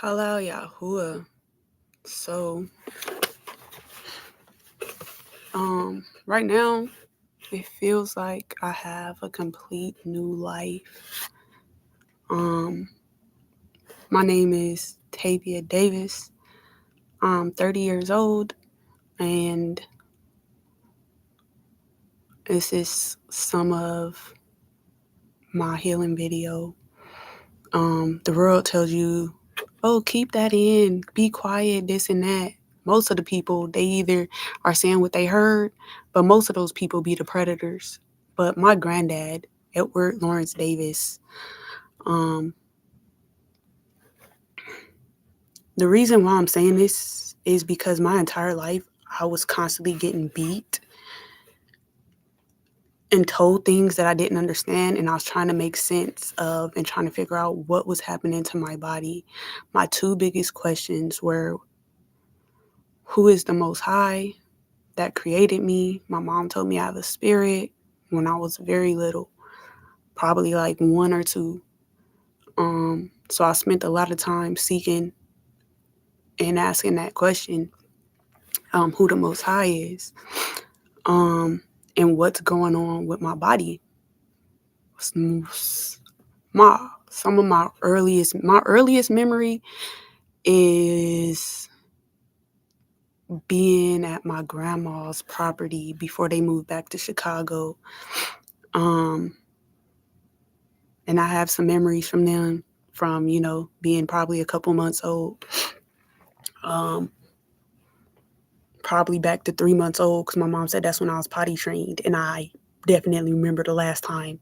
Halal Yahuwah. So, right now, it feels like I have a complete new life. Um, my name is Tavia Davis. I'm 30 years old, and this is some of my healing video. The world tells you, oh, keep that in, be quiet, this and that. Most of the people, they either are saying what they heard, but most of those people be the predators. But my granddad, Edward Lawrence Davis, um, the reason why I'm saying this is because my entire life I was constantly getting beat and told things that I didn't understand, and I was trying to make sense of and trying to figure out what was happening to my body. My two biggest questions were, who is the Most High that created me? My mom told me I have a spirit when I was very little, probably like one or two. So I spent a lot of time seeking and asking that question, who the Most High is, and what's going on with my body. Some of my earliest memory is being at my grandma's property before they moved back to Chicago. Um, and I have some memories from them from, being probably a couple months old. Probably back to 3 months old because my mom said that's when I was potty trained. And I definitely remember the last time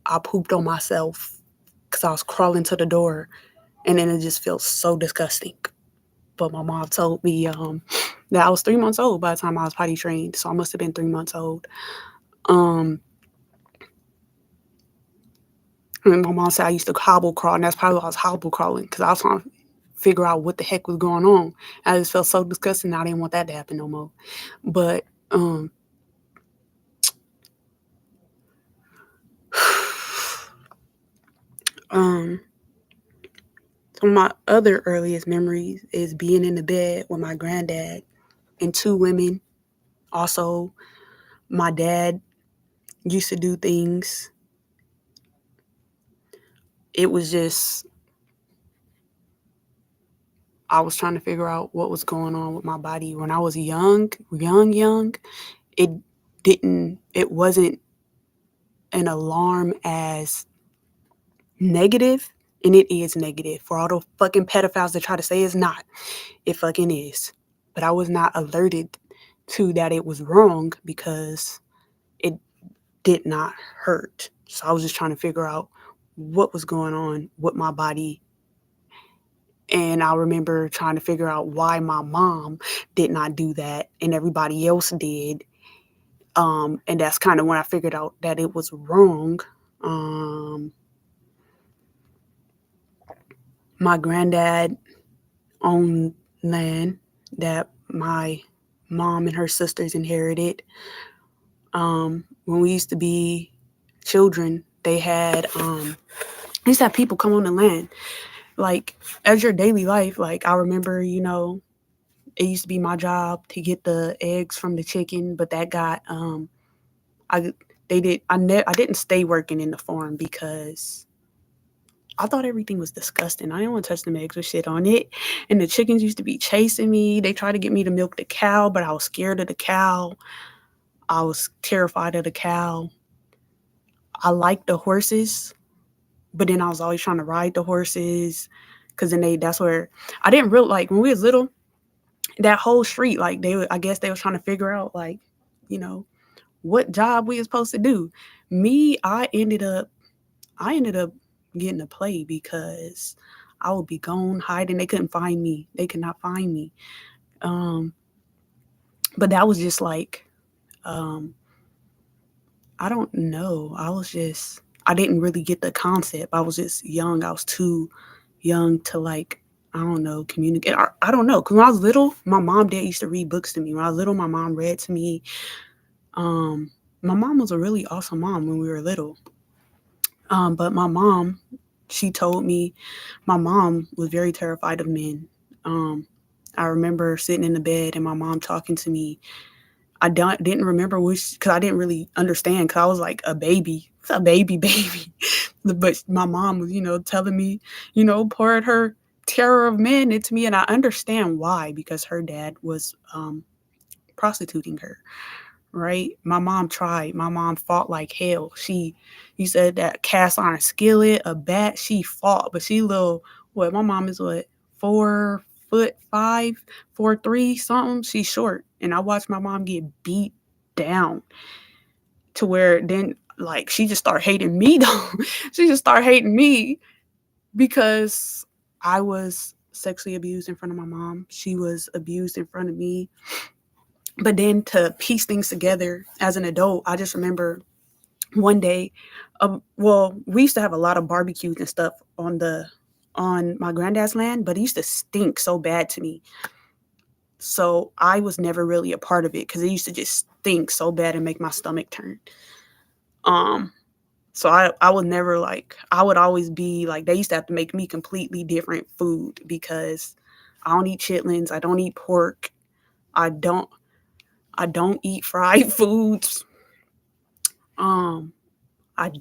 I pooped on myself because I was crawling to the door, and then it just felt so disgusting. But my mom told me that I was 3 months old by the time I was potty trained, so I must have been 3 months old. Um, and my mom said I used to hobble crawl, and that's probably why I was hobble crawling because I was trying to figure out what the heck was going on. I just felt so disgusting. I didn't want that to happen no more. But um, some of my other earliest memories is being in the bed with my granddad and two women. Also, my dad used to do things. It was just, I was trying to figure out what was going on with my body when I was young. It it wasn't an alarm as negative, and it is negative for all the fucking pedophiles that try to say it's not. It fucking is. But I was not alerted to that it was wrong because it did not hurt. So I was just trying to figure out what was going on with my body. And I remember trying to figure out why my mom did not do that and everybody else did. And that's kind of when I figured out that it was wrong. Um, my granddad owned land that my mom and her sisters inherited. When we used to be children, they used to have people come on the land. Like, as your daily life, like, I remember, it used to be my job to get the eggs from the chicken, but that got, I, I didn't stay working in the farm because I thought everything was disgusting. I didn't want to touch them eggs with shit on it. And the chickens used to be chasing me. They tried to get me to milk the cow, but I was scared of the cow. I was terrified of the cow. I liked the horses, but then I was always trying to ride the horses because that's where I didn't really like when we was little. That whole street, like I guess they was trying to figure out like, you know, what job we was supposed to do. Me, I ended up getting to play because I would be gone hiding. They couldn't find me. They could not find me. Um, but that was just like, um, I don't know. I didn't really get the concept. I was just young. I was too young to like, I don't know, communicate. I don't know. Cause when I was little, my mom dad used to read books to me. When I was little, my mom read to me. My mom was a really awesome mom when we were little. But my mom she told me my mom was very terrified of men. Um, I remember sitting in the bed and my mom talking to me. Didn't remember which, because I didn't really understand, because I was like a baby, a baby. But my mom was, telling me, poured her terror of men into me, and I understand why, because her dad was prostituting her. Right? My mom tried. My mom fought like hell. You said that cast iron skillet, a bat. She fought, but she little. What? My mom is what, 4'5", 4'3", something. She's short, and I watched my mom get beat down to where then like she just started hating me though. She just started hating me because I was sexually abused in front of my mom. She was abused in front of me. But then to piece things together as an adult, I just remember one day, well, we used to have a lot of barbecues and stuff on my granddad's land, but it used to stink so bad to me. So I was never really a part of it because it used to just stink so bad and make my stomach turn. Um, so I would never like, I would always be like, they used to have to make me completely different food because I don't eat chitlins, I don't eat pork, I don't I don't eat fried foods. Um, I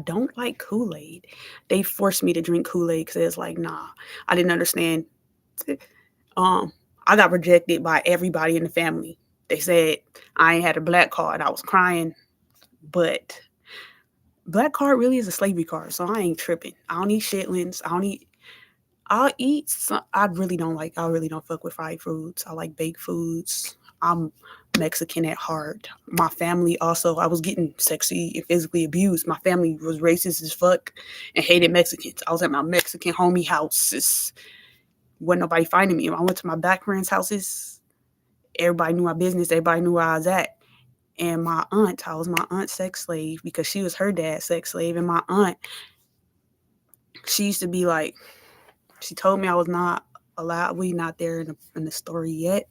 don't like Kool-Aid. They forced me to drink Kool-Aid because it's like, nah, I didn't understand. Um, I got rejected by everybody in the family. They said I ain't had a black card. I was crying, but black card really is a slavery card, so I ain't tripping. I don't eat shitlins. I'll eat some, I really don't fuck with fried foods. I like baked foods. I'm Mexican at heart. My family also, I was getting sexually and physically abused. My family was racist as fuck and hated Mexicans. I was at my Mexican homie houses. Wasn't nobody finding me. I went to my back parents' houses. Everybody knew my business. Everybody knew where I was at. And I was my aunt's sex slave because she was her dad's sex slave. And my aunt, she used to be like, she told me I was not allowed. We not there in the story yet.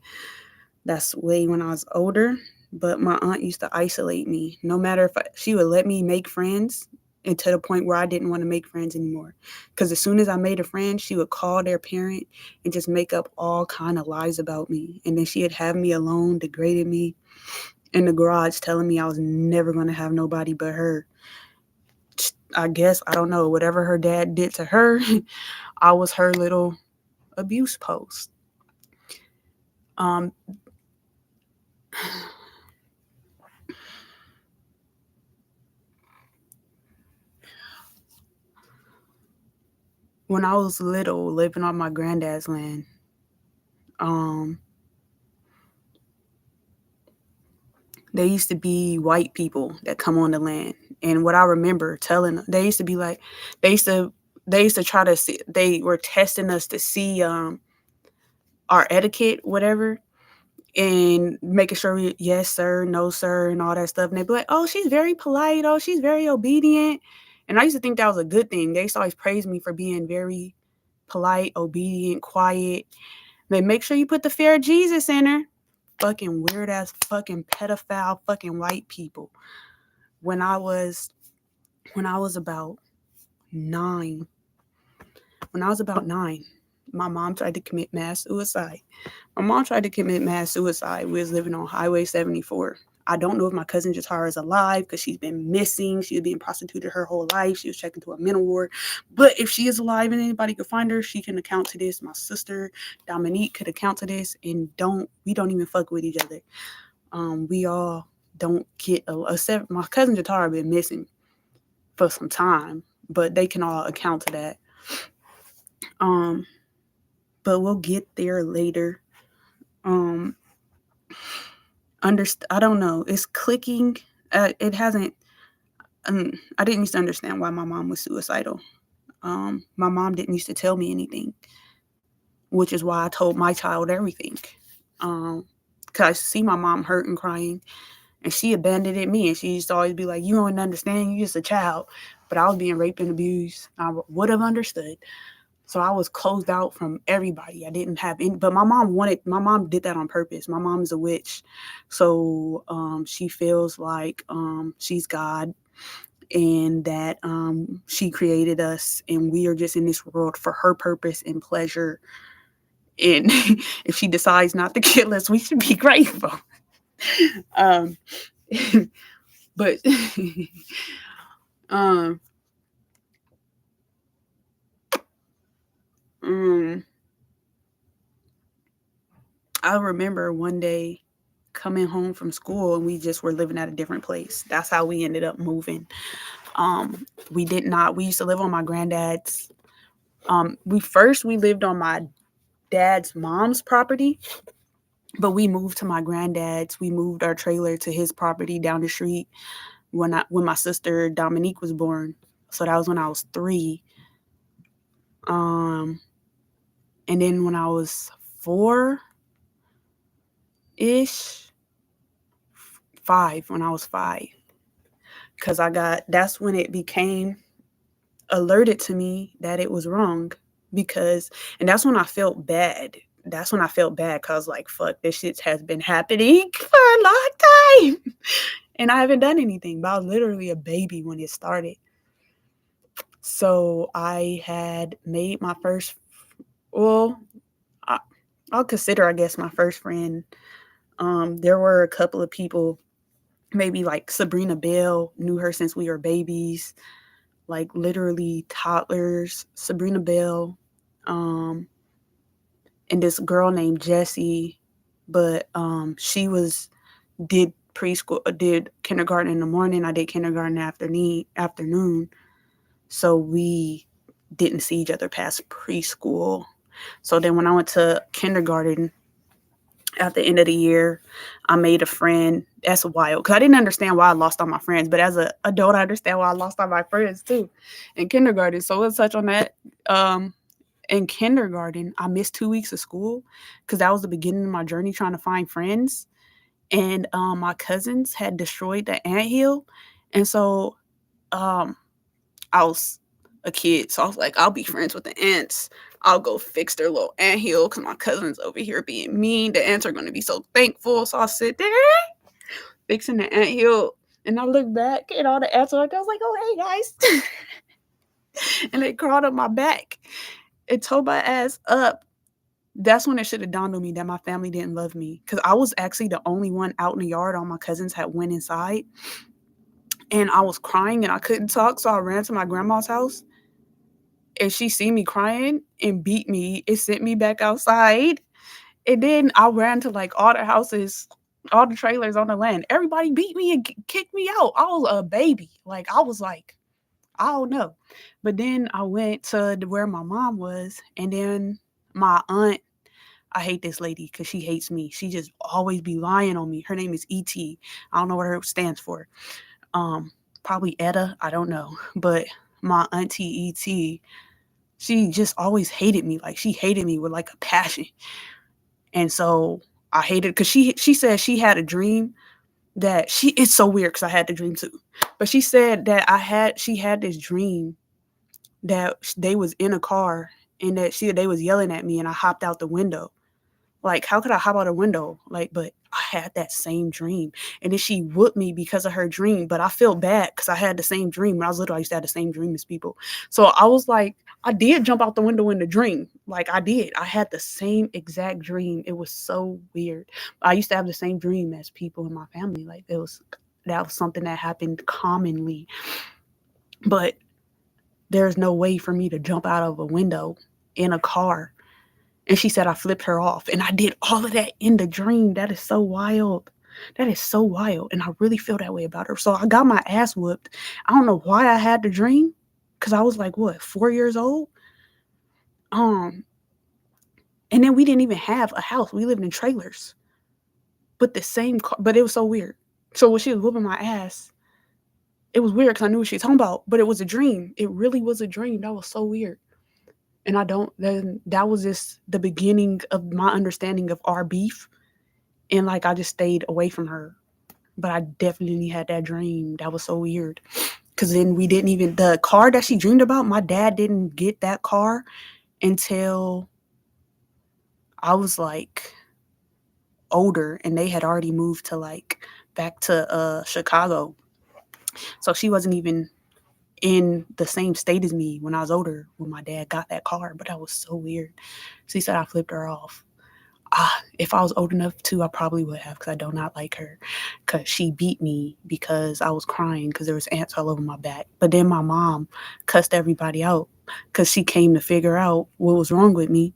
That's way when I was older. But my aunt used to isolate me. No matter she would let me make friends, and to the point where I didn't want to make friends anymore. Because as soon as I made a friend, she would call their parent and just make up all kind of lies about me. And then she'd have me alone, degraded me in the garage, telling me I was never going to have nobody but her. I guess, I don't know, whatever her dad did to her, I was her little abuse post. Um, when I was little, living on my granddad's land, um, there used to be white people that come on the land. And what I remember telling, they used to be like, they used to, they used to try to see, they were testing us to see our etiquette, whatever, and making sure we, yes, sir, no, sir, and all that stuff. And they'd be like, oh, she's very polite. Oh, she's very obedient. And I used to think that was a good thing. They used to always praise me for being very polite, obedient, quiet. They make sure you put the fear of Jesus in her. Fucking weird ass, fucking pedophile, fucking white people. When I was, when I was about 9, when I was about 9, my mom tried to commit mass suicide. My mom tried to commit mass suicide. We was living on Highway 74. I don't know if my cousin Jatara is alive because she's been missing. She was being prostituted her whole life. She was checked into a mental ward. But if she is alive and anybody could find her, she can account to this. My sister Dominique could account to this. And we don't even fuck with each other. We all don't get except my cousin Jatara been missing for some time, but they can all account to that. Um, but we'll get there later. Um, I don't know. It's clicking. It hasn't. I didn't used to understand why my mom was suicidal. My mom didn't used to tell me anything, which is why I told my child everything. Cause I see my mom hurt and crying, and she abandoned me. And she used to always be like, "You don't understand. You're just a child." But I was being raped and abused. I would have understood. So I was closed out from everybody. I didn't have any, but my mom did that on purpose. My mom is a witch. So she feels like she's God. and that she created us, and we are just in this world for her purpose and pleasure. And if she decides not to kill us, we should be grateful. Um, but um, um, I remember one day coming home from school and we just were living at a different place. That's how we ended up moving. We did not. We used to live on my granddad's. We lived on my dad's mom's property, but we moved to my granddad's. We moved our trailer to his property down the street when my sister Dominique was born. So that was when I was 3. Um, and then when I was 4 ish, 5, when I was 5, because that's when it became alerted to me that it was wrong. Because, and that's when I felt bad. That's when I felt bad because, like, fuck, this shit has been happening for a long time. And I haven't done anything, but I was literally a baby when it started. So I had made my first, well, I, I'll consider, I guess, my first friend. There were a couple of people, maybe like Sabrina Bell, knew her since we were babies, like literally toddlers. Sabrina Bell, um, and this girl named Jessie, but did preschool, did kindergarten in the morning. I did kindergarten afternoon. So we didn't see each other past preschool. So then when I went to kindergarten at the end of the year, I made a friend. That's wild because I didn't understand why I lost all my friends, but as an adult, I understand why I lost all my friends too in kindergarten. So let's touch on that. Um, in kindergarten, I missed 2 weeks of school because that was the beginning of my journey trying to find friends. And my cousins had destroyed the anthill, and so um, I was a kid, so I was like, I'll be friends with the ants. I'll go fix their little anthill because my cousin's over here being mean. The ants are going to be so thankful. So I'll sit there fixing the anthill, and I look back and all the ants are like, I was like, oh, hey, guys. And they crawled up my back and tore my ass up. That's when it should have dawned on me that my family didn't love me because I was actually the only one out in the yard. All my cousins had went inside, and I was crying and I couldn't talk, so I ran to my grandma's house, and she seen me crying and beat me. It sent me back outside, and then I ran to like all the houses, all the trailers on the land. Everybody beat me and kicked me out. I was a baby, like I was like, I don't know. But then I went to where my mom was, and then my aunt. I hate this lady because she hates me. She just always be lying on me. Her name is E.T. I don't know what her stands for. Um, Probably Etta. I don't know. But my auntie E.T., she just always hated me. Like she hated me with like a passion. And so I hated because she said she had a dream that it's so weird because I had the dream too. But she said that she had this dream that they was in a car and that they was yelling at me and I hopped out the window. Like, how could I hop out a window? Like, but I had that same dream. And then she whooped me because of her dream. But I feel bad because I had the same dream. When I was little, I used to have the same dream as people. So I was like, I did jump out the window in the dream. Like, I did. I had the same exact dream. It was so weird. I used to have the same dream as people in my family. Like, that was something that happened commonly. But there's no way for me to jump out of a window in a car. And she said I flipped her off. And I did all of that in the dream. That is so wild. That is so wild. And I really feel that way about her. So I got my ass whooped. I don't know why I had the dream. Because I was like, what, 4 years old? Um, and then we didn't even have a house. We lived in trailers. But the same car, but it was so weird. So when she was whooping my ass, it was weird because I knew what she was talking about. But it was a dream. It really was a dream. That was so weird. And then that was just the beginning of my understanding of our beef. And like I just stayed away from her. But I definitely had that dream. That was so weird. Cause then the car that she dreamed about, my dad didn't get that car until I was like older and they had already moved to like back to Chicago. So she wasn't even in the same state as me when I was older when my dad got that car, but that was so weird. So he said I flipped her off. If I was old enough to, I probably would have, because I do not like her, because she beat me because I was crying because there was ants all over my back. But then my mom cussed everybody out because she came to figure out what was wrong with me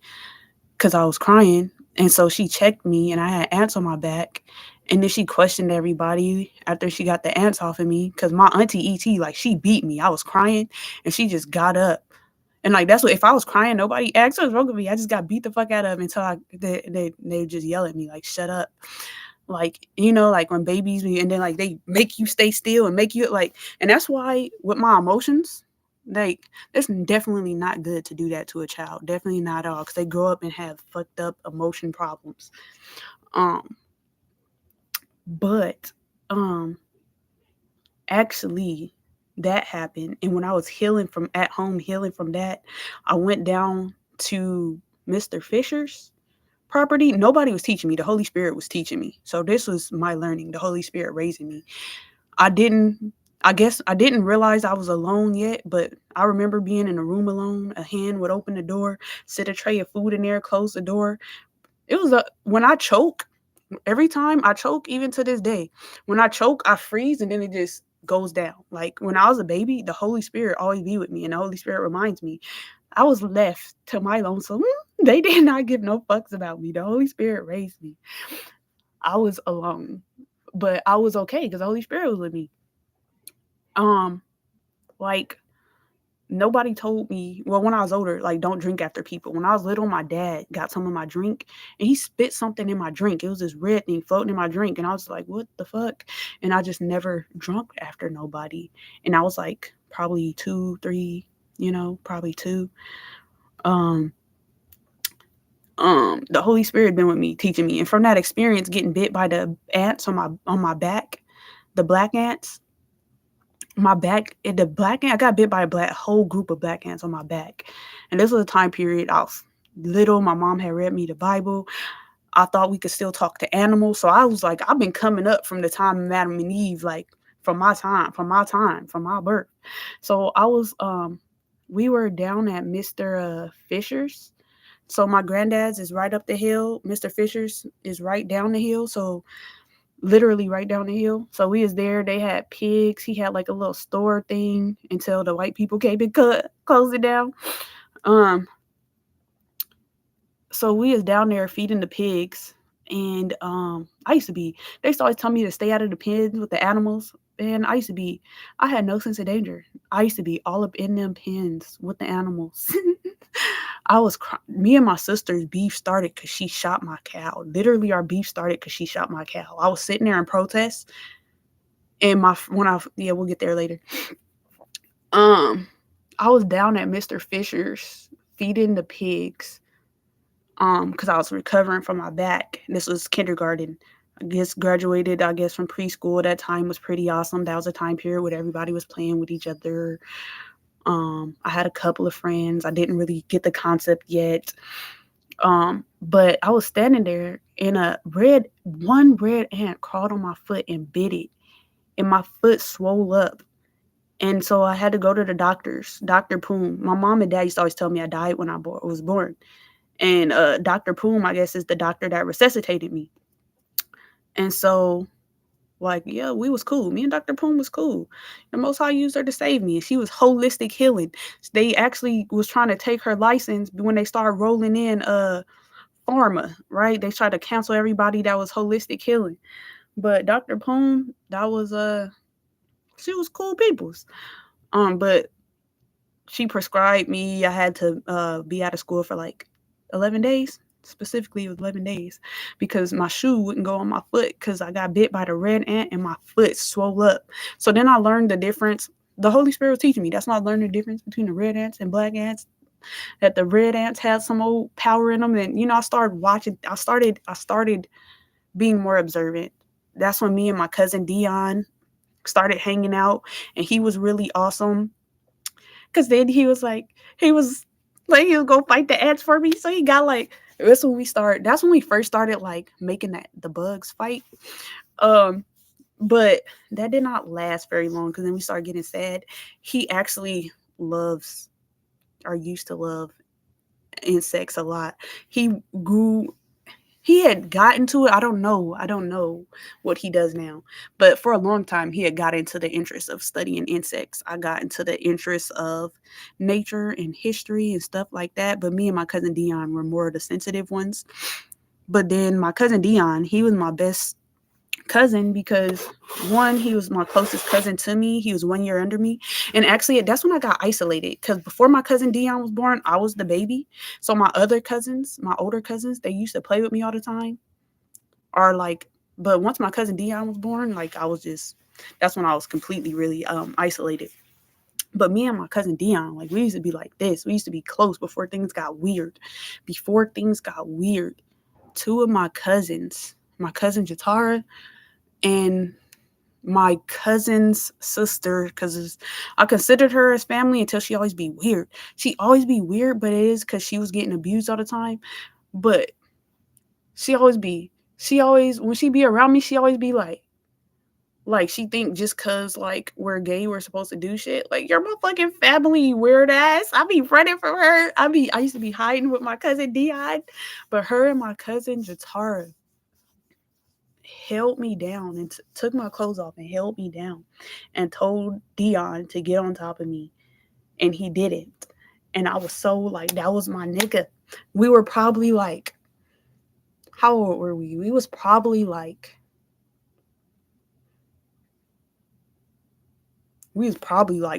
because I was crying. And so she checked me and I had ants on my back. And then she questioned everybody after she got the ants off of me because my auntie ET, like, she beat me. I was crying and she just got up. And like that's what, if I was crying, nobody asked what's wrong with me. I just got beat the fuck out of until they just yell at me like shut up. Like, like when babies and then like they make you stay still and make you like, and that's why with my emotions, like it's definitely not good to do that to a child. Definitely not at all, because they grow up and have fucked up emotion problems. Um, but actually that happened, and when I was healing from at home, healing from that, I went down to Mr. Fisher's property. Nobody was teaching me. The Holy Spirit was teaching me. So this was my learning, the Holy Spirit raising me. I didn't I guess I didn't realize I was alone yet, but I remember being in a room alone. A hand would open the door, sit a tray of food in there, close the door. It was a when I choke, every time I choke, even to this day, when I choke, I freeze and then it just goes down. Like when I was a baby, the Holy Spirit always be with me, and the Holy Spirit reminds me I was left to my lonesome. They did not give no fucks about me. The Holy Spirit raised me. I was alone, but I was okay because the Holy Spirit was with me. Um, like nobody told me, well, when I was older, like don't drink after people. When I was little, my dad got some of my drink and he spit something in my drink. It was this red thing floating in my drink, and I was like, what the fuck? And I just never drunk after nobody. And I was like probably 2, 3, probably 2. Um the Holy Spirit been with me, teaching me. And from that experience, getting bit by the ants on my back, the black ants, my back, the black ant, I got bit by a whole group of black ants on my back. And this was a time period I was little. My mom had read me the Bible. I thought we could still talk to animals. So I was like, I've been coming up from the time of Adam and Eve, like from my birth. So we were down at Mr. Fisher's. So my granddad's is right up the hill. Mr. Fisher's is right down the hill. So literally right down the hill. So we was there. They had pigs. He had like a little store thing until the white people came and closed it down. Um, so we was down there feeding the pigs. And I used to be, they used to always tell me to stay out of the pens with the animals. And I had no sense of danger. I used to be all up in them pens with the animals. Me and my sister's beef started because she shot my cow. Literally, our beef started because she shot my cow. I was sitting there in protest, and we'll get there later. I was down at Mr. Fisher's feeding the pigs, because I was recovering from my back. This was kindergarten. I guess graduated, from preschool. That time was pretty awesome. That was a time period where everybody was playing with each other. I had a couple of friends. I didn't really get the concept yet. But I was standing there and one red ant crawled on my foot and bit it. And my foot swole up. And so I had to go to the doctors, Dr. Poom. My mom and dad used to always tell me I died when I was born. And Dr. Poom, I guess, is the doctor that resuscitated me. And so, like, yeah, we was cool. Me and Dr. Poom was cool. The Most High used her to save me. She was holistic healing. They actually was trying to take her license when they started rolling in pharma, right? They tried to cancel everybody that was holistic healing. But Dr. Poom, she was cool peoples. But she prescribed me. I had to be out of school for like 11 days. Specifically, it was 11 days because my shoe wouldn't go on my foot because I got bit by the red ant and my foot swole up. So then I learned the difference. The Holy Spirit was teaching me. That's when I learned the difference between the red ants and black ants. That the red ants had some old power in them, and I started watching. I started being more observant. That's when me and my cousin Dion started hanging out, and he was really awesome. Cause then he was he'll go fight the ants for me. So he got like, that's when we first started like making the bugs fight. Um But that did not last very long because then we started getting sad. He actually loves or used to love insects a lot. He grew he had gotten to it. I don't know. I don't know what he does now. But for a long time he had got into the interest of studying insects. I got into the interest of nature and history and stuff like that. But me and my cousin Dion were more of the sensitive ones. But then my cousin Dion, he was my best cousin because one, he was my closest cousin to me. He was 1 year under me. And actually that's when I got isolated because before my cousin Dion was born, I was the baby. So my other cousins, my older cousins, they used to play with me all the time. Or like, but once my cousin Dion was born, like I was just that's when I was completely really isolated. But me and my cousin Dion, like we used to be like this. We used to be close before things got weird. Before things got weird, two of my cousin Jatara and my cousin's sister, because I considered her as family until she always be weird. She always be weird, but it is because she was getting abused all the time. But she always, when she be around me, she always be like she think just cause like we're gay, we're supposed to do shit. Like you're my fucking family, you weird ass. I be running from her. I used to be hiding with my cousin Dion, but her and my cousin Jatara held me down and took my clothes off and held me down and told Dion to get on top of me. And he didn't. And I was so like, that was my nigga. We were probably like, how old were we? We was probably like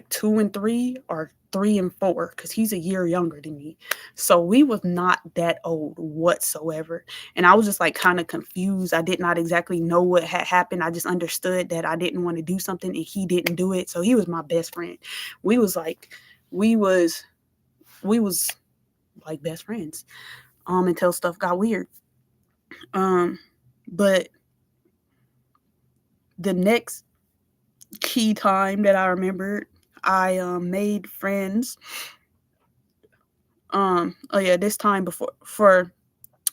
2 and 3 or 3 and 4 because he's a year younger than me. So we was not that old whatsoever. And I was just like kind of confused. I did not exactly know what had happened. I just understood that I didn't want to do something and he didn't do it. So he was my best friend. We was like, we was, we was like best friends until stuff got weird. Um, but the next key time that I remembered, I made friends. Oh yeah, this time before for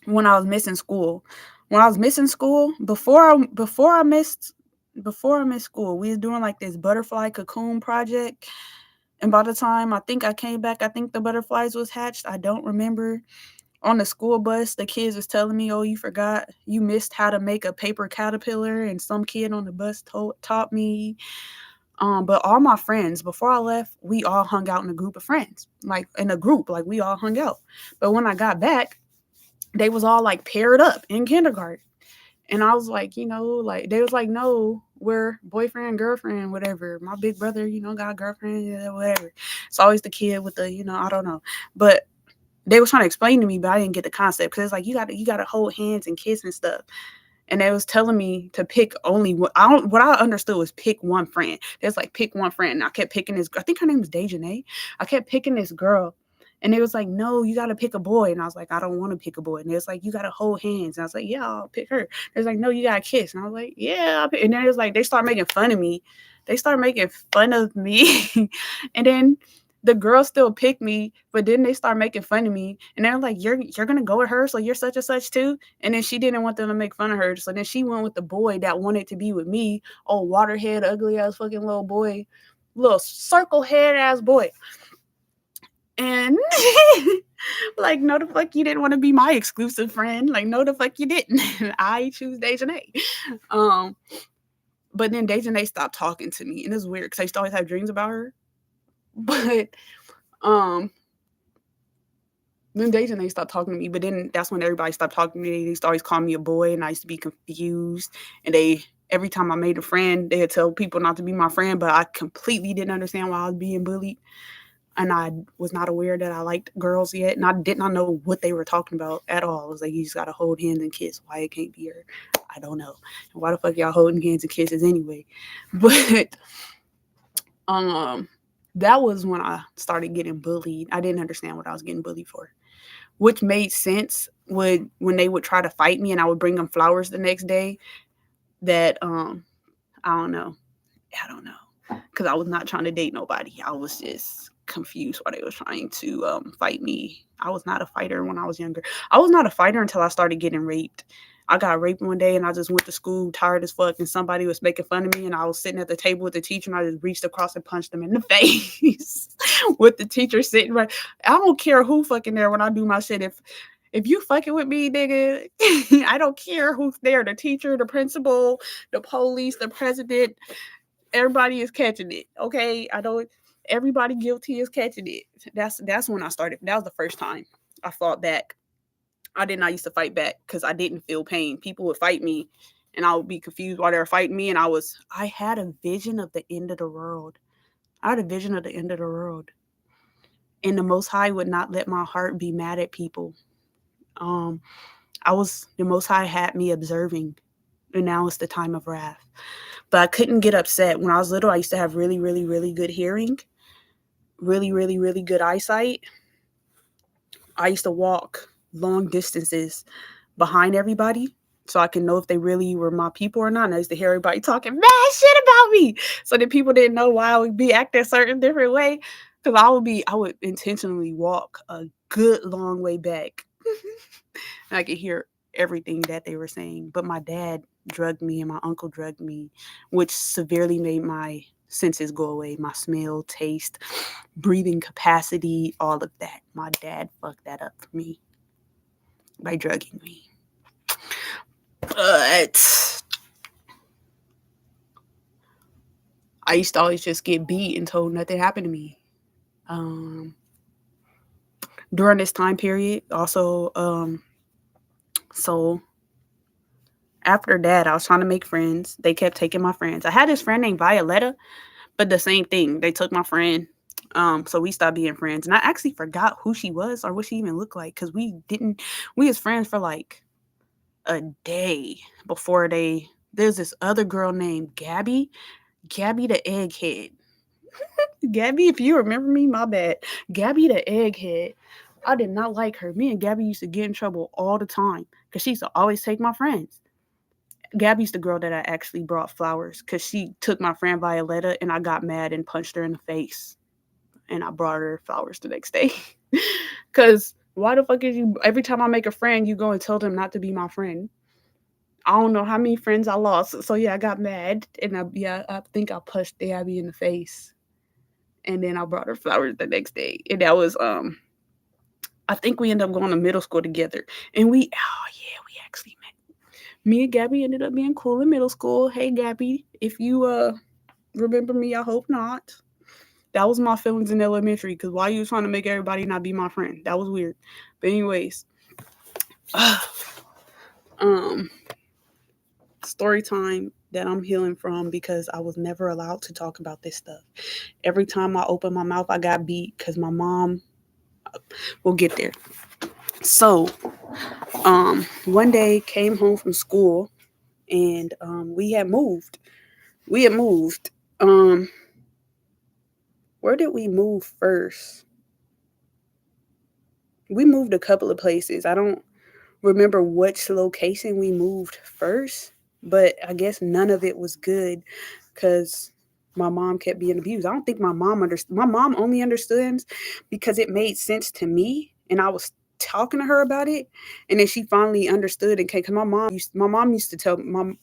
when I was missing school. When I was missing school, before I missed school, we was doing like this butterfly cocoon project. And by the time I think I came back, I think the butterflies was hatched. I don't remember. On the school bus, the kids was telling me, "Oh, you forgot, you missed how to make a paper caterpillar," and some kid on the bus taught me. But all my friends, before I left, we all hung out in a group of friends, like in a group, like we all hung out. But when I got back, they was all like paired up in kindergarten. And I was like, like they was like, no, we're boyfriend, girlfriend, whatever. My big brother, got a girlfriend, yeah, whatever. It's always the kid with the, I don't know. But they was trying to explain to me, but I didn't get the concept because it's like you gotta hold hands and kiss and stuff. And they was telling me to pick only what I understood was pick one friend. There's like pick one friend. And I kept picking this. I think her name was Dejanay. I kept picking this girl, and it was like, no, you gotta pick a boy. And I was like, I don't want to pick a boy. And it's like, you gotta hold hands. And I was like, yeah, I'll pick her. There's like, no, you gotta kiss. And I was like, yeah. And then it was like they start making fun of me. They start making fun of me, and then the girls still pick me, but then they start making fun of me, and they're like, "You're gonna go with her, so you're such and such too." And then she didn't want them to make fun of her, so then she went with the boy that wanted to be with me. Oh, waterhead, ugly ass fucking little boy, little circle head ass boy, and like, no, the fuck you didn't want to be my exclusive friend. Like, no, the fuck you didn't. I choose Dejanay. Um, but then Dejanay stopped talking to me, and it's weird because I used to always have dreams about her, but um then they stopped talking to me, but then that's when everybody stopped talking to me. They used to always call me a boy, and I used to be confused. And every time I made a friend, they would tell people not to be my friend, but I completely didn't understand why I was being bullied. And I was not aware that I liked girls yet, and I did not know what they were talking about at all. It was like, you just gotta hold hands and kiss. Why it can't be her, I don't know. And why the fuck y'all holding hands and kisses anyway? But um, that was when I started getting bullied. I didn't understand what I was getting bullied for, which made sense when they would try to fight me and I would bring them flowers the next day. That I don't know, because I was not trying to date nobody. I was just confused why they were trying to fight me. I was not a fighter when I was younger. I was not a fighter until I started getting raped. I got raped one day and I just went to school tired as fuck and somebody was making fun of me and I was sitting at the table with the teacher and I just reached across and punched them in the face with the teacher sitting right. I don't care who fucking there when I do my shit. If you fucking with me, nigga, I don't care who's there. The teacher, the principal, the police, the president, everybody is catching it. Okay. I don't everybody guilty is catching it. That's when I started. That was the first time I fought back. I did not used to fight back because I didn't feel pain. People would fight me and I would be confused while they were fighting me. And I had a vision of the end of the world. I had a vision of the end of the world. And the Most High would not let my heart be mad at people. Um, the Most High had me observing, and now it's the time of wrath. But I couldn't get upset. When I was little, I used to have really, really, really good hearing, really, really, really good eyesight. I used to walk long distances behind everybody so I can know if they really were my people or not. And I used to hear everybody talking mad shit about me. So that people didn't know why I would be acting a certain different way. Because I would intentionally walk a good long way back. And I could hear everything that they were saying. But my dad drugged me and my uncle drugged me, which severely made my senses go away. My smell, taste, breathing capacity, all of that. My dad fucked that up for me by drugging me. But I used to always just get beat and told nothing happened to me. During this time period, also, so after that, I was trying to make friends. They kept taking my friends. I had this friend named Violetta, but the same thing. They took my friend. So we stopped being friends. And I actually forgot who she was or what she even looked like because we was friends for like a day before there's this other girl named Gabby the egghead. Gabby, if you remember me, my bad. Gabby the egghead. I did not like her. Me and Gabby used to get in trouble all the time because she used to always take my friends. Gabby's the girl that I actually brought flowers because she took my friend Violetta and I got mad and punched her in the face. And I brought her flowers the next day. Because why the fuck is you, every time I make a friend, you go and tell them not to be my friend? I don't know how many friends I lost. So yeah, I got mad and I think I punched Gabby in the face. And then I brought her flowers the next day. And that was I think we ended up going to middle school together. And we actually met. Me and Gabby ended up being cool in middle school. Hey Gabby, if you remember me, I hope not. That was my feelings in elementary because why you trying to make everybody not be my friend? That was weird. But anyways, story time that I'm healing from because I was never allowed to talk about this stuff. Every time I opened my mouth, I got beat because my mom. We'll get there. So, one day came home from school, and we had moved. Where did we move first? We moved a couple of places. I don't remember which location we moved first, but I guess none of it was good because my mom kept being abused. I don't think my mom understood. My mom only understands because it made sense to me, and I was talking to her about it, and then she finally understood and came. Cause my mom used to tell my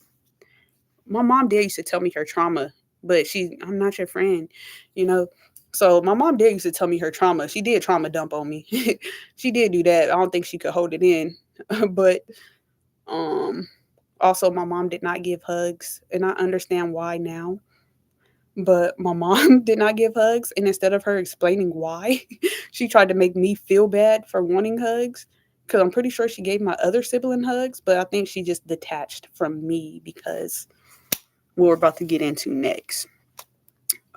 mom did used to tell me her trauma, but I'm not your friend, you know. So my mom did used to tell me her trauma. She did trauma dump on me. She did do that. I don't think she could hold it in, but also my mom did not give hugs, and I understand why now. But my mom did not give hugs, and instead of her explaining why, she tried to make me feel bad for wanting hugs. Because I'm pretty sure she gave my other sibling hugs, but I think she just detached from me because what we're about to get into next.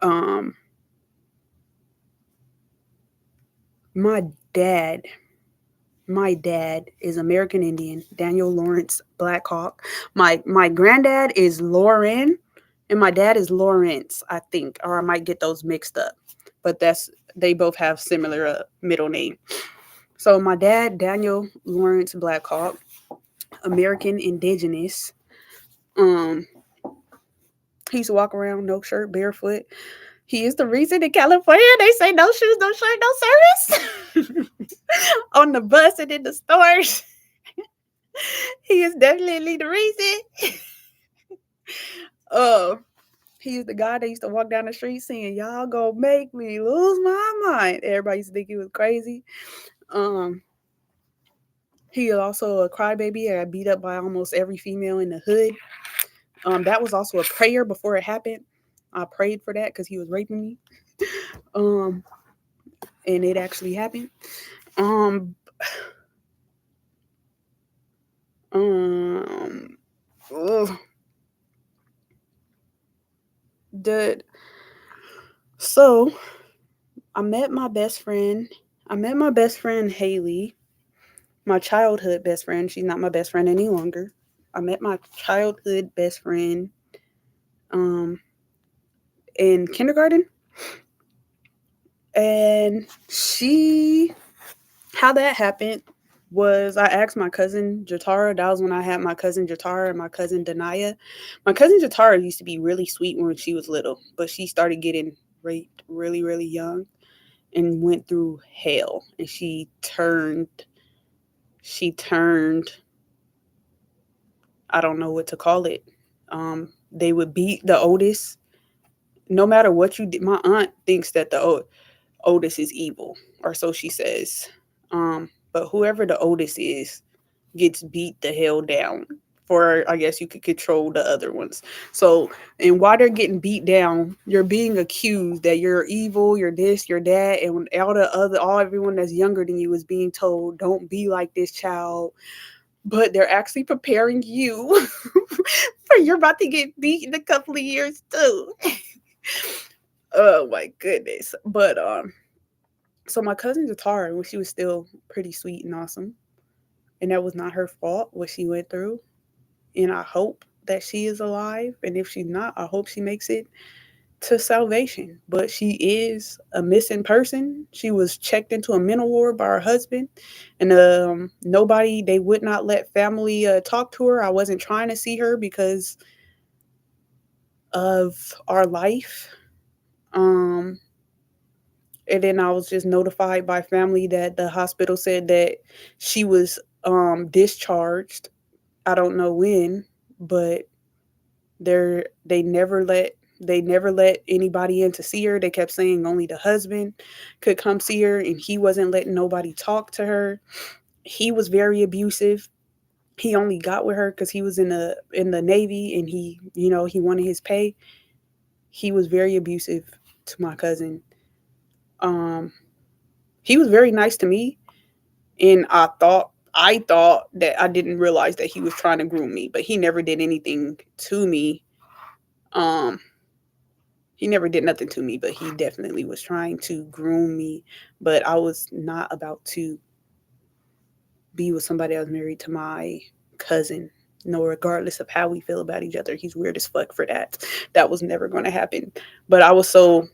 Um, my dad is American Indian, Daniel Lawrence Blackhawk. My granddad is Lauren, and my dad is Lawrence, I think, or I might get those mixed up. But they both have similar middle name. So my dad, Daniel Lawrence Blackhawk, American Indigenous. He used to walk around no shirt, barefoot. He is the reason in California they say no shoes, no shirt, no service on the bus and in the stores. He is definitely the reason. Uh, he is the guy that used to walk down the street saying, "Y'all gonna make me lose my mind." Everybody used to think he was crazy. Um, he is also a crybaby. I got beat up by almost every female in the hood. That was also a prayer before it happened. I prayed for that because he was raping me. Um, and it actually happened. Um, um, ugh, the so I met my best friend. I met my best friend Haley, my childhood best friend. She's not my best friend any longer. I met my childhood best friend um in kindergarten, and she how that happened was I asked my cousin Jatara. That was when I had my cousin Jatara and my cousin Danaya. My cousin Jatara used to be really sweet when she was little, but she started getting raped really, really young and went through hell. And she turned, I don't know what to call it. They would beat the oldest. No matter what you did, my aunt thinks that the oldest is evil, or so she says. But whoever the oldest is gets beat the hell down for, I guess you could control the other ones. So, and while they're getting beat down, you're being accused that you're evil, you're this, you're that, and all everyone that's younger than you is being told, don't be like this child. But they're actually preparing you for you're about to get beat in a couple of years too. Oh my goodness. But so my cousin Jatara, when she was still pretty sweet and awesome, and that was not her fault what she went through. And I hope that she is alive. And if she's not, I hope she makes it to salvation. But she is a missing person. She was checked into a mental ward by her husband, and nobody, they would not let family talk to her. I wasn't trying to see her because of our life. Um, and then I was just notified by family that the hospital said that she was discharged. I don't know when, but they never let anybody in to see her. They kept saying only the husband could come see her, and he wasn't letting nobody talk to her. He was very abusive. He only got with her because he was in the Navy, and he wanted his pay. He was very abusive to my cousin. Um, he was very nice to me, and I thought that I didn't realize that he was trying to groom me, but he never did anything to me. Um, he never did nothing to me, but he definitely was trying to groom me. But I was not about to be with somebody that was married to my cousin. No, regardless of how we feel about each other, he's weird as fuck for that. That was never going to happen. But I was so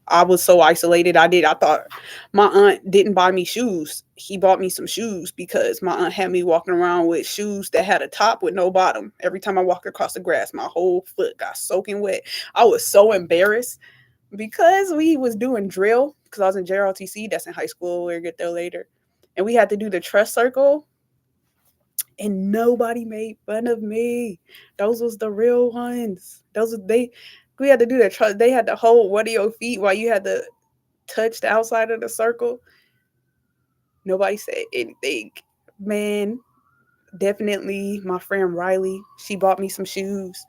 isolated. I thought my aunt didn't buy me shoes. He bought me some shoes because my aunt had me walking around with shoes that had a top with no bottom. Every time I walked across the grass, my whole foot got soaking wet. I was so embarrassed because we was doing drill because I was in JROTC. That's in high school. We'll get there later, and we had to do the trust circle, and nobody made fun of me. Those was the real ones. Those were they. We had to do the trust. They had to hold one of your feet while you had to touch the outside of the circle. Nobody said anything. Man, definitely my friend Riley, she bought me some shoes.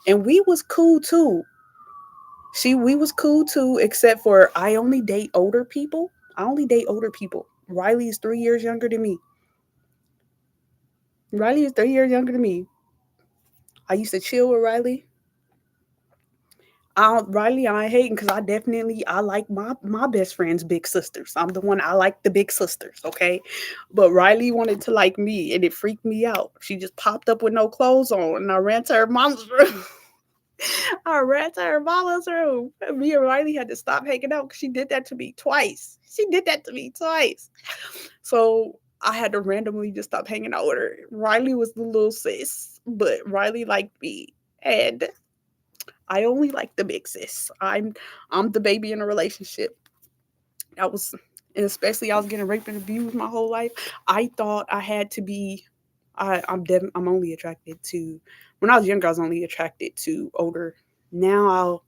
And we was cool too. We was cool too, except for I only date older people. I only date older people. Riley is 3 years younger than me. Riley is 3 years younger than me. I used to chill with Riley. Riley, I ain't hating because I like my best friend's big sisters. I'm the one I like the big sisters, okay? But Riley wanted to like me, and it freaked me out. She just popped up with no clothes on, and I ran to her mom's room. I ran to her mama's room. Me and Riley had to stop hanging out because she did that to me twice. She did that to me twice. So I had to randomly just stop hanging out with her. Riley was the little sis, but Riley liked me. And I only like the big sis. I'm the baby in a relationship. I was, and especially I was getting raped and abused my whole life. I thought I had to be. I'm only attracted to. When I was younger, I was only attracted to older. Now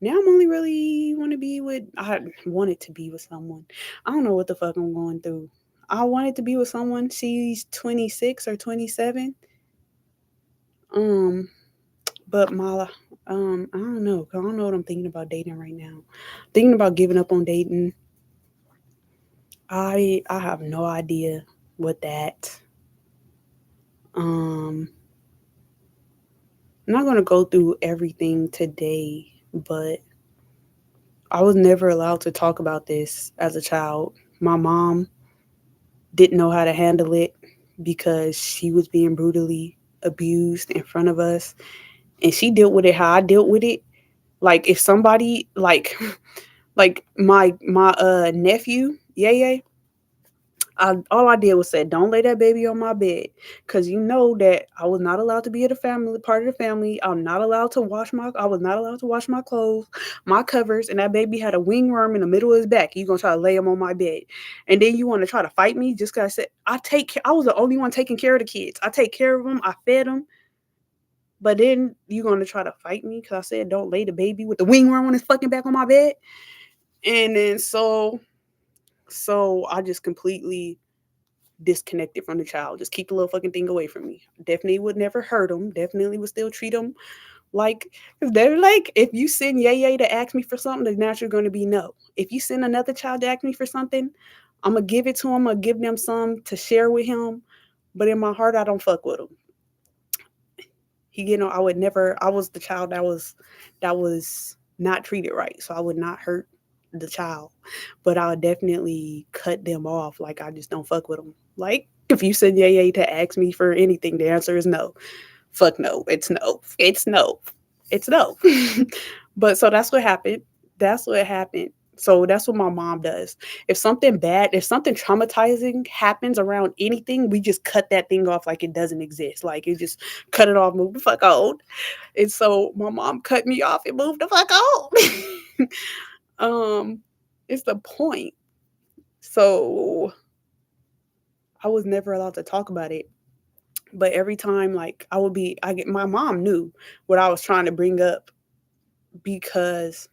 I'm only really want to be with. I wanted to be with someone. I don't know what the fuck I'm going through. I wanted to be with someone. She's 26 or 27. Um, but my I don't know. I don't know what I'm thinking about dating right now. Thinking about giving up on dating. I have no idea what that. Um, I'm not gonna go through everything today, but I was never allowed to talk about this as a child. My mom didn't know how to handle it because she was being brutally abused in front of us, and she dealt with it how I dealt with it. Like if somebody like my nephew, yeah, all I did was say, "Don't lay that baby on my bed," because you know that I was not allowed to be at a family part of the family. I was not allowed to wash my clothes, my covers, and that baby had a wing worm in the middle of his back. You gonna try to lay him on my bed, and then you want to try to fight me just because I said I take. I was the only one taking care of the kids. I take care of them. I fed them. But then you gonna try to fight me because I said don't lay the baby with the wing worm on his fucking back on my bed, and then so I just completely disconnected from the child. Just keep the little fucking thing away from me. Definitely would never hurt them. Definitely would still treat them like if they're like if you send Yay to ask me for something, the answer going to be no. If you send another child to ask me for something, I'm gonna give it to him. I'm gonna give them some to share with him. But in my heart, I don't fuck with him. I would never. I was the child that was not treated right, so I would not hurt the child, but I would definitely cut them off. Like I just don't fuck with them. Like if you send Yay to ask me for anything, the answer is no. Fuck no. It's no. It's no. It's no. But so that's what happened. That's what happened. So that's what my mom does. If something traumatizing happens around anything, we just cut that thing off like it doesn't exist. Like you just cut it off, move the fuck on. And so my mom cut me off and moved the fuck on. um, it's the point. So I was never allowed to talk about it. But every time, like I get my mom knew what I was trying to bring up because,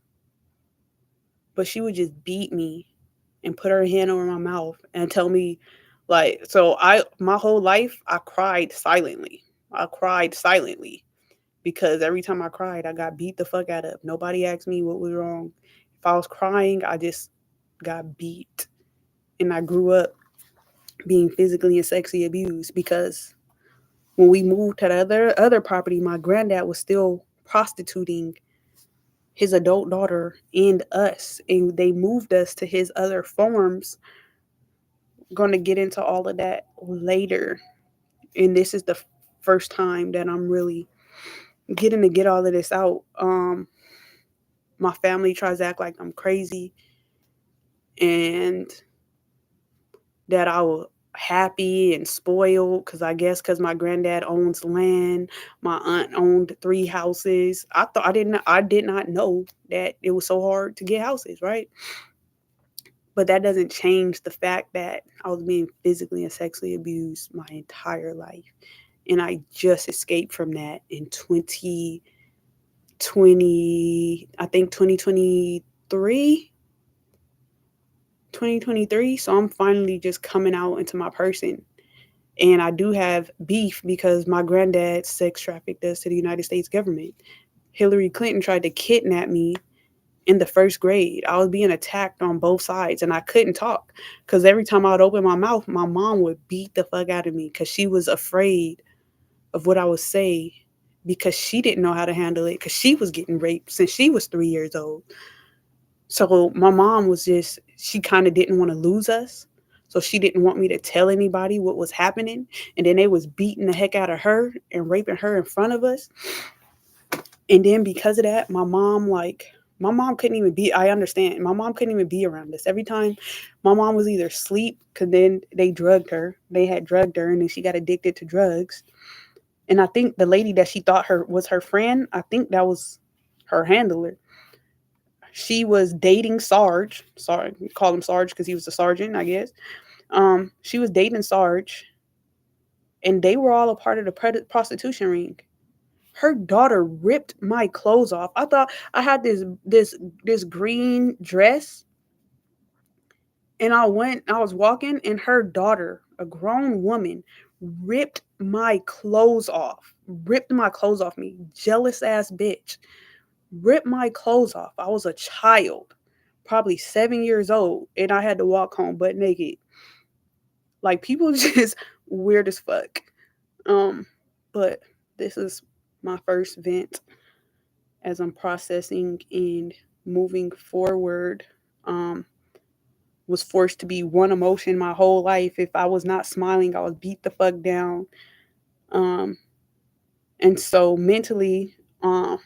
but she would just beat me and put her hand over my mouth and tell me, like, my whole life I cried silently. I cried silently because every time I cried, I got beat the fuck out of. Nobody asked me what was wrong. If I was crying, I just got beat. And I grew up being physically and sexually abused because when we moved to the other property, my granddad was still prostituting his adult daughter and us, and they moved us to his other farms. Going to get into all of that later, and this is the first time that I'm really getting to get all of this out. My family tries to act like I'm crazy and that I was happy and spoiled because I guess because my granddad owns land, my aunt owned 3 houses. I did not know that it was so hard to get houses, right? But that doesn't change the fact that I was being physically and sexually abused my entire life. And I just escaped from that in 2020, I think 2023. So I'm finally just coming out into my person. And I do have beef because my granddad sex trafficked us to the United States government. Hillary Clinton tried to kidnap me in the first grade. I was being attacked on both sides and I couldn't talk because every time I would open my mouth, my mom would beat the fuck out of me because she was afraid of what I would say because she didn't know how to handle it because she was getting raped since she was 3 years old. So my mom was she kind of didn't want to lose us. So she didn't want me to tell anybody what was happening. And then they was beating the heck out of her and raping her in front of us. And then because of that, my mom couldn't even be, I understand, my mom couldn't even be around us. Every time my mom was either asleep, because then they had drugged her, and then she got addicted to drugs. And I think the lady that she thought her was her friend, I think that was her handler. She was dating Sarge. Sorry, call him Sarge because he was a sergeant, I guess. She was dating Sarge, and they were all a part of the prostitution ring. Her daughter ripped my clothes off. I thought I had this green dress, and I was walking, and her daughter, a grown woman, ripped my clothes off. Ripped my clothes off me. Jealous ass bitch. Ripped my clothes off. I was a child, probably 7 years old, and I had to walk home butt naked. Like, people just weird as fuck. Um, but this is my first vent as I'm processing and moving forward. Um, was forced to be one emotion my whole life. If I was not smiling, I was beat the fuck down. Um, and so mentally, uh,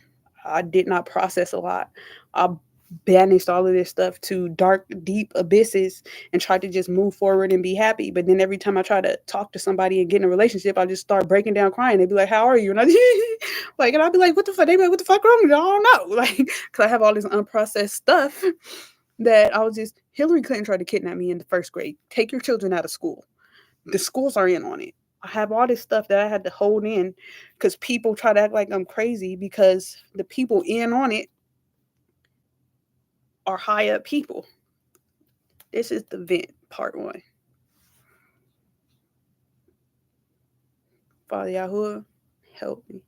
I did not process a lot. I banished all of this stuff to dark, deep abysses and tried to just move forward and be happy. But then every time I try to talk to somebody and get in a relationship, I just start breaking down crying. They'd be like, "How are you?" And and I'd be like, "What the fuck?" They'd be like, "What the fuck wrong with you?" I don't know, like, because I have all this unprocessed stuff that I was just. Hillary Clinton tried to kidnap me in the first grade. Take your children out of school. The schools are in on it. I have all this stuff that I had to hold in because people try to act like I'm crazy because the people in on it are high up people. This is the vent part one. Father Yahuwah, help me.